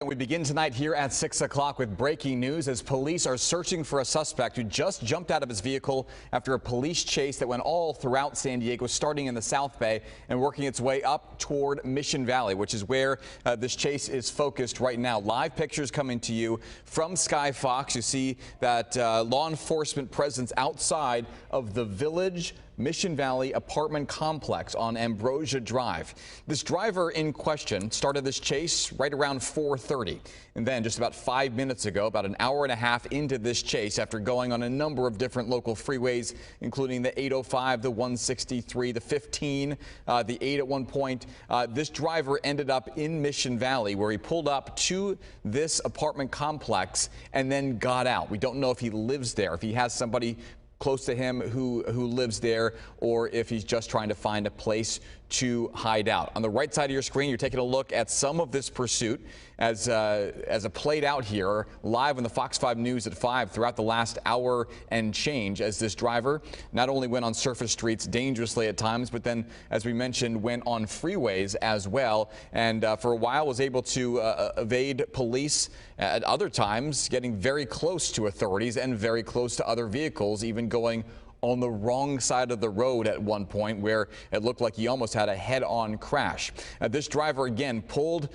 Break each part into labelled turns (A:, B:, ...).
A: We begin tonight here at 6 o'clock with breaking news as police are searching for a suspect who just jumped out of his vehicle after a police chase that went all throughout San Diego, starting in the South Bay and working its way up toward Mission Valley, which is where this chase is focused right now. Live pictures coming to you from Sky Fox. You see that law enforcement presence outside of the Village Mission Valley apartment complex on Ambrosia Drive. This driver in question started this chase right around 4:30. And then just about 5 minutes ago, about an hour and a half into this chase, after going on a number of different local freeways, including the 805, the 163, the 15, the 8 at one point, this driver ended up in Mission Valley, where he pulled up to this apartment complex and then got out. We don't know if he lives there, if he has somebody close to him who lives there, or if he's just trying to find a place to hide out. On the right side of your screen, you're taking a look at some of this pursuit as it played out here live on the Fox 5 News at 5 throughout the last hour and change, as this driver not only went on surface streets dangerously at times, but then, as we mentioned, went on freeways as well, and for a while was able to evade police, at other times getting very close to authorities and very close to other vehicles, even going on the wrong side of the road at one point, where it looked like he almost had a head-on crash. This driver again pulled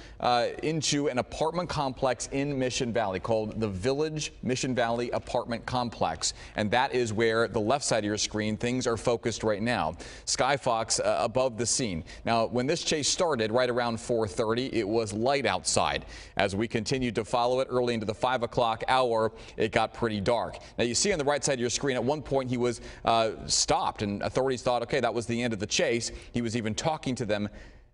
A: into an apartment complex in Mission Valley called the Village Mission Valley Apartment Complex, and that is where the left side of your screen things are focused right now. Sky Fox above the scene. Now, when this chase started right around 4:30, it was light outside. As we continued to follow it early into the 5 o'clock hour, it got pretty dark. Now, you see on the right side of your screen, at one point he was stopped, and authorities thought, okay, that was the end of the chase. He was even talking to them,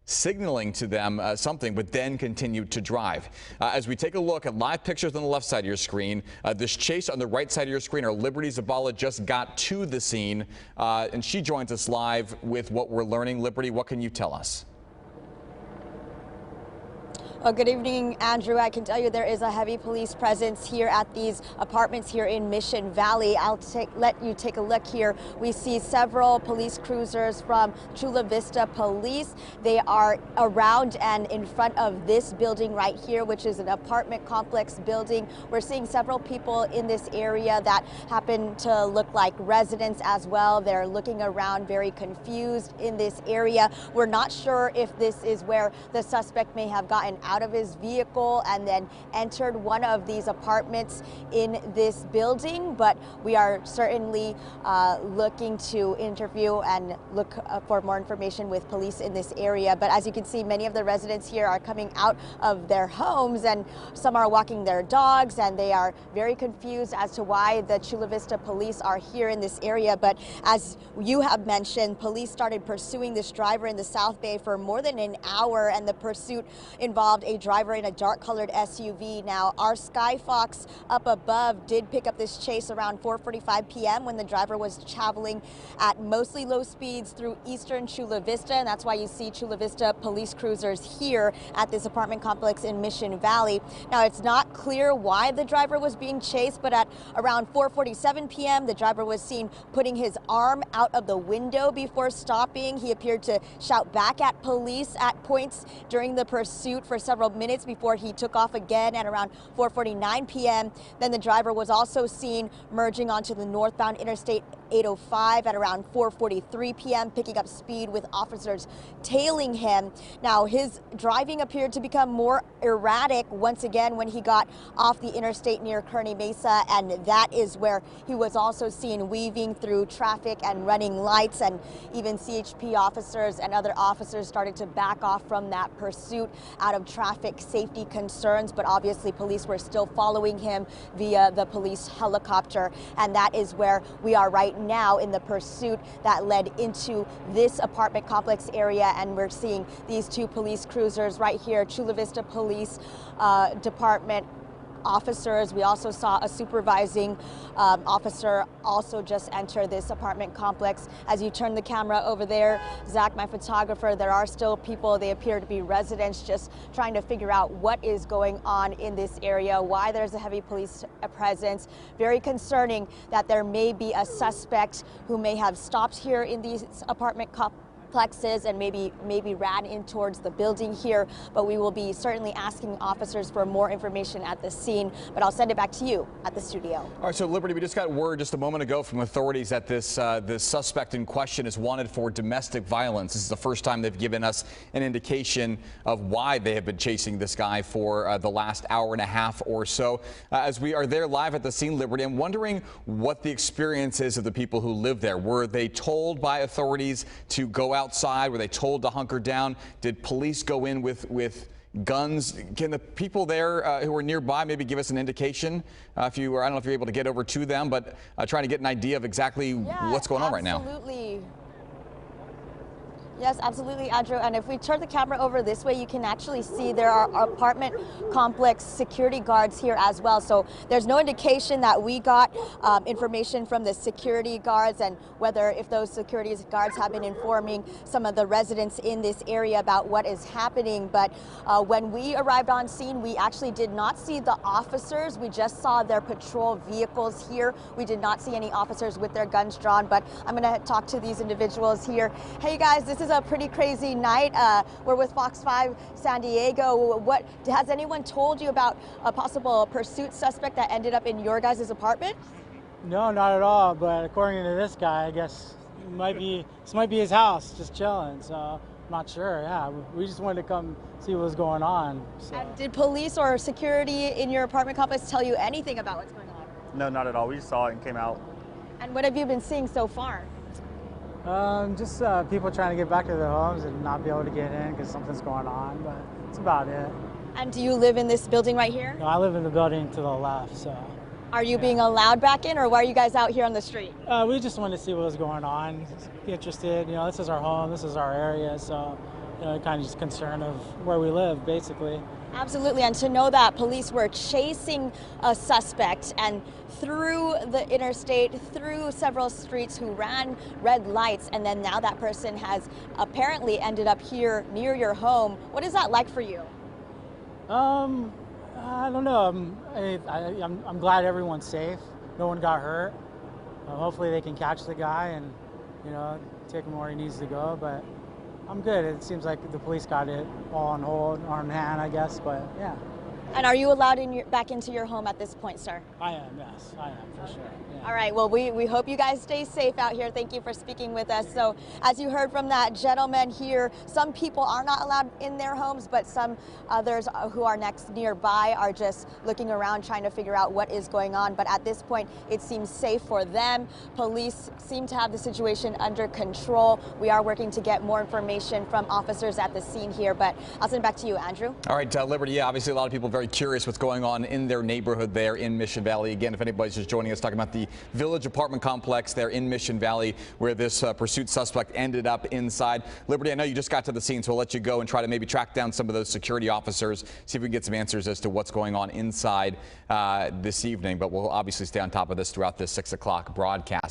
A: signaling to them something, but then continued to drive. As we take a look at live pictures on the left side of your screen, this chase on the right side of your screen, our Liberty Zabala just got to the scene, and she joins us live with what we're learning. Liberty, what can you tell us?
B: Well, good evening, Andrew. I can tell you there is a heavy police presence here at these apartments here in Mission Valley. I'll let you take a look here. We see several police cruisers from Chula Vista Police. They are around and in front of this building right here, which is an apartment complex building. We're seeing several people in this area that happen to look like residents as well. They're looking around very confused in this area. We're not sure if this is where the suspect may have gotten out of his vehicle and then entered one of these apartments in this building, but we are certainly looking to interview and look for more information with police in this area. But as you can see, many of the residents here are coming out of their homes, and some are walking their dogs, and they are very confused as to why the Chula Vista Police are here in this area. But as you have mentioned, police started pursuing this driver in the South Bay for more than an hour, and the pursuit involved a driver in a dark-colored SUV. Now, our Sky Fox up above did pick up this chase around 4:45 p.m. when the driver was traveling at mostly low speeds through eastern Chula Vista, and that's why you see Chula Vista police cruisers here at this apartment complex in Mission Valley. Now, it's not clear why the driver was being chased, but at around 4:47 p.m., the driver was seen putting his arm out of the window before stopping. He appeared to shout back at police at points during the pursuit for several minutes before he took off again at around 4:49 p.m. Then the driver was also seen merging onto the northbound Interstate 805 at around 4:43 p.m., picking up speed with officers tailing him. Now, his driving appeared to become more erratic once again when he got off the interstate near Kearny Mesa, and that is where he was also seen weaving through traffic and running lights, and even CHP officers and other officers started to back off from that pursuit out of traffic safety concerns, but obviously police were still following him via the police helicopter, and that is where we are right now in the pursuit that led into this apartment complex area. And we're seeing these two police cruisers right here, Chula Vista Police Department officers. We also saw a supervising officer also just enter this apartment complex. As you turn the camera over there, Zach, my photographer, there are still people. They appear to be residents just trying to figure out what is going on in this area, why there's a heavy police presence. Very concerning that there may be a suspect who may have stopped here in these apartment plexes and maybe ran in towards the building here. But we will be certainly asking officers for more information at the scene. But I'll send it back to you at the studio.
A: All right, so Liberty, we just got word just a moment ago from authorities that this suspect in question is wanted for domestic violence. This is the first time they've given us an indication of why they have been chasing this guy for the last hour and a half or so. As we are there live at the scene, Liberty, I'm wondering what the experience is of the people who live there. Were they told by authorities to go outside? Were they told to hunker down? Did police go in with guns? Can the people there who are nearby maybe give us an indication? I don't know if you're able to get over to them, but trying to get an idea of exactly what's going on right now.
B: Absolutely. Yes, absolutely, Andrew. And if we turn the camera over this way, you can actually see there are apartment complex security guards here as well. So there's no indication that we got information from the security guards and whether if those security guards have been informing some of the residents in this area about what is happening. But when we arrived on scene, we actually did not see the officers. We just saw their patrol vehicles here. We did not see any officers with their guns drawn, but I'm going to talk to these individuals here. Hey, guys, this is a pretty crazy night. We're with Fox 5 San Diego. What has anyone told you about a possible pursuit suspect that ended up in your guys' apartment?
C: No, not at all. But according to this guy, I guess this might be his house, just chilling. So I'm not sure. Yeah, we just wanted to come see what was going on. So.
B: And did police or security in your apartment complex tell you anything about what's going on?
D: No, not at all. We just saw it and came out.
B: And what have you been seeing so far?
C: Just people trying to get back to their homes and not be able to get in because something's going on, but that's about it.
B: And do you live in this building right here?
C: No, I live in the building to the left, so.
B: Are you being allowed back in, or why are you guys out here on the street?
C: We just wanted to see what was going on, interested. You know, this is our home, this is our area, so, you know, kind of just concerned of where we live, basically.
B: Absolutely, and to know that police were chasing a suspect and through the interstate, through several streets, who ran red lights, and then now that person has apparently ended up here near your home. What is that like for you?
C: I don't know. I'm glad everyone's safe. No one got hurt. Hopefully they can catch the guy and, you know, take him where he needs to go, but I'm good. It seems like the police got it all on hold, or in hand, I guess, but yeah.
B: And are you allowed back into your home at this point, sir?
C: I am, yes, I am, for sure. Yeah.
B: All right, well, we hope you guys stay safe out here. Thank you for speaking with us. So, as you heard from that gentleman here, some people are not allowed in their homes, but some others who are nearby are just looking around trying to figure out what is going on. But at this point, it seems safe for them. Police seem to have the situation under control. We are working to get more information from officers at the scene here, but I'll send it back to you, Andrew.
A: All right, Liberty, yeah, obviously a lot of people very curious what's going on in their neighborhood there in Mission Valley. Again, if anybody's just joining us, talking about the Village apartment complex there in Mission Valley where this pursuit suspect ended up inside. Liberty, I know you just got to the scene, so we'll let you go and try to maybe track down some of those security officers, see if we can get some answers as to what's going on inside this evening. But we'll obviously stay on top of this throughout this 6 o'clock broadcast.